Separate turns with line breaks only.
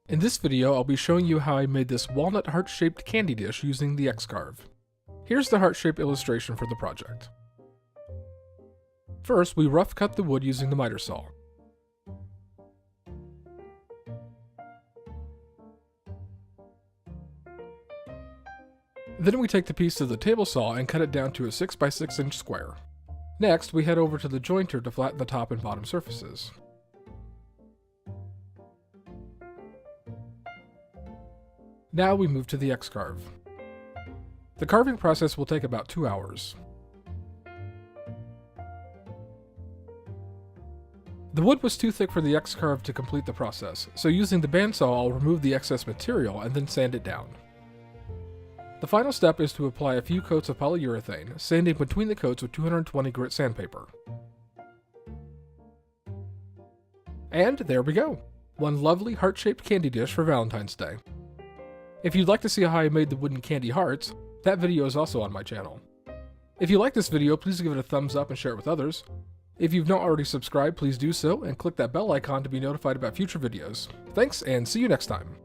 In this video, I'll be showing you how I made this walnut heart-shaped candy dish using the X-Carve. Here's the heart-shaped illustration for the project. First, we rough cut the wood using the miter saw. Then we take the piece to the table saw and cut it down to a 6x6 inch square. Next, we head over to the jointer to flatten the top and bottom surfaces. Now we move to the X-Carve. The carving process will take about 2 hours. The wood was too thick for the X-Carve to complete the process, so using the bandsaw I'll remove the excess material and then sand it down. The final step is to apply a few coats of polyurethane, sanding between the coats with 220 grit sandpaper. And there we go! One lovely heart-shaped candy dish for Valentine's Day. If you'd like to see how I made the wooden candy hearts, that video is also on my channel. If you like this video, please give it a thumbs up and share it with others. If you've not already subscribed, please do so and click that bell icon to be notified about future videos. Thanks, and see you next time.